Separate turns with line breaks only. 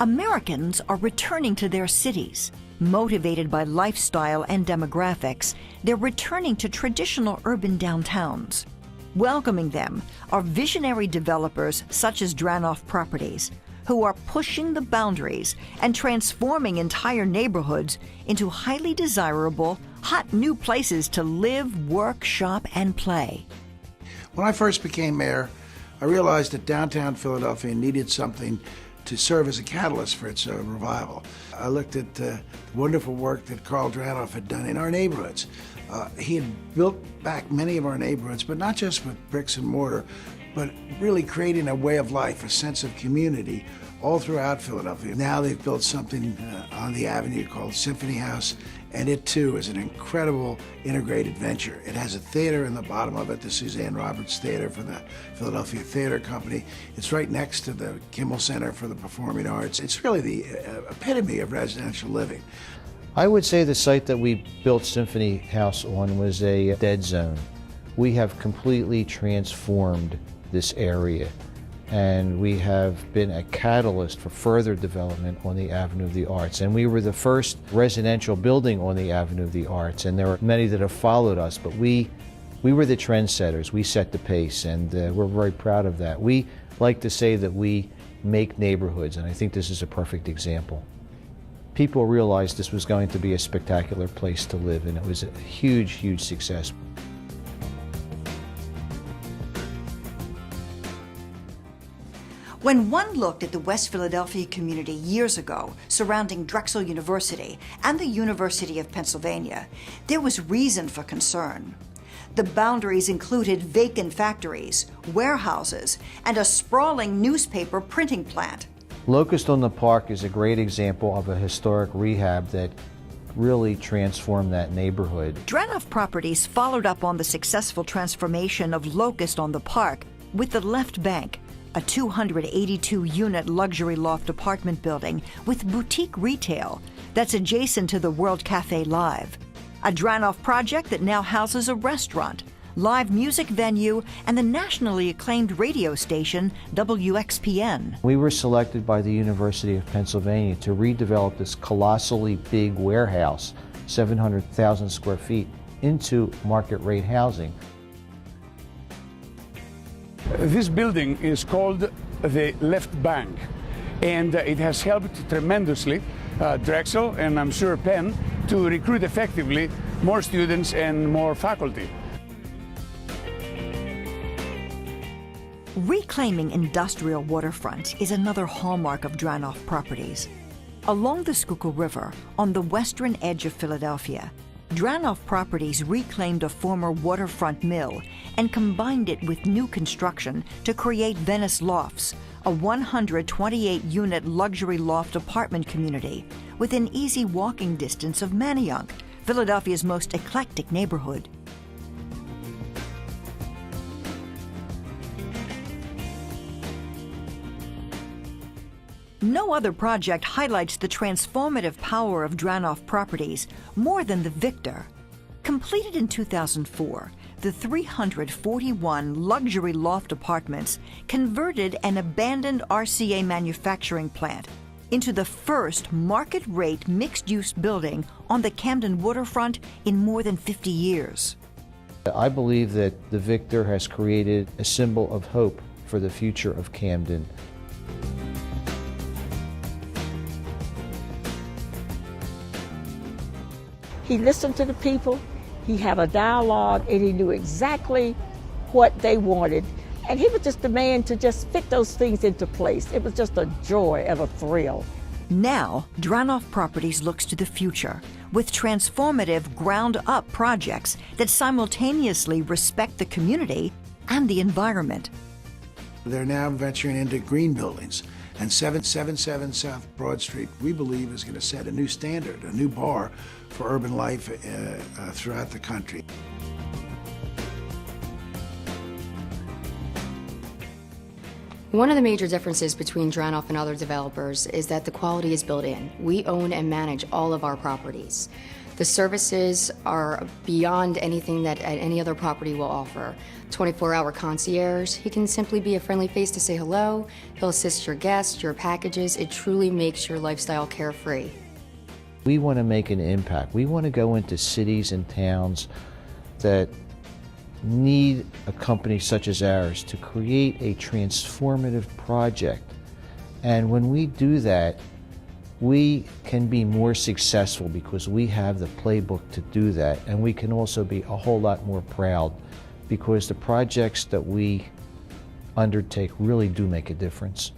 Americans are returning to their cities. Motivated by lifestyle and demographics, they're returning to traditional urban downtowns. Welcoming them are visionary developers such as Dranoff Properties, who are pushing the boundaries and transforming entire neighborhoods into highly desirable, hot new places to live, work, shop, and play.
When I first became mayor, I realized that downtown Philadelphia needed something to serve as a catalyst for its revival. I looked at the wonderful work that Carl Dranoff had done in our neighborhoods. He had built back many of our neighborhoods, but not just with bricks and mortar, but really creating a way of life, a sense of community all throughout Philadelphia. Now they've built something on the avenue called Symphony House, and it too is an incredible integrated venture. It has a theater in the bottom of it, the Suzanne Roberts Theater for the Philadelphia Theater Company. It's right next to the Kimmel Center for the Performing Arts. It's really the epitome of residential living.
I would say the site that we built Symphony House on was a dead zone. We have completely transformed this area, and we have been a catalyst for further development on the Avenue of the Arts. And we were the first residential building on the Avenue of the Arts, and there are many that have followed us, but we were the trendsetters. We set the pace, and we're very proud of that. We like to say that we make neighborhoods, and I think this is a perfect example. People realized this was going to be a spectacular place to live, and it was a huge, huge success.
When one looked at the West Philadelphia community years ago surrounding Drexel University and the University of Pennsylvania, there was reason for concern. The boundaries included vacant factories, warehouses, and a sprawling newspaper printing plant.
Locust on the Park is a great example of a historic rehab that really transformed that neighborhood.
Dranoff Properties followed up on the successful transformation of Locust on the Park with the Left Bank, a 282-unit luxury loft apartment building with boutique retail that's adjacent to the World Cafe Live. A Dranoff project that now houses a restaurant, live music venue, and the nationally acclaimed radio station WXPN.
We were selected by the University of Pennsylvania to redevelop this colossally big warehouse, 700,000 square feet, into market rate housing.
This building is called the Left Bank, and it has helped tremendously Drexel, and I'm sure Penn, to recruit effectively more students and more faculty.
Reclaiming industrial waterfront is another hallmark of Dranoff Properties. Along the Schuylkill River, on the western edge of Philadelphia, Dranoff Properties reclaimed a former waterfront mill and combined it with new construction to create Venice Lofts, a 128-unit luxury loft apartment community within easy walking distance of Manayunk, Philadelphia's most eclectic neighborhood. No other project highlights the transformative power of Dranoff Properties more than the Victor. Completed in 2004, the 341 luxury loft apartments converted an abandoned RCA manufacturing plant into the first market-rate mixed-use building on the Camden waterfront in more than 50 years.
I believe that the Victor has created a symbol of hope for the future of Camden.
He listened to the people, he had a dialogue, and he knew exactly what they wanted. And he was just the man to just fit those things into place. It was just a joy and a thrill.
Now, Dranoff Properties looks to the future with transformative ground-up projects that simultaneously respect the community and the environment.
They're now venturing into green buildings. And 777 South Broad Street, we believe, is going to set a new standard, a new bar for urban life throughout the country.
One of the major differences between Dranoff and other developers is that the quality is built in. We own and manage all of our properties. The services are beyond anything that any other property will offer. 24-hour concierge, he can simply be a friendly face to say hello. He'll assist your guests, your packages. It truly makes your lifestyle carefree.
We want to make an impact. We want to go into cities and towns that need a company such as ours to create a transformative project. And when we do that, we can be more successful because we have the playbook to do that, and we can also be a whole lot more proud because the projects that we undertake really do make a difference.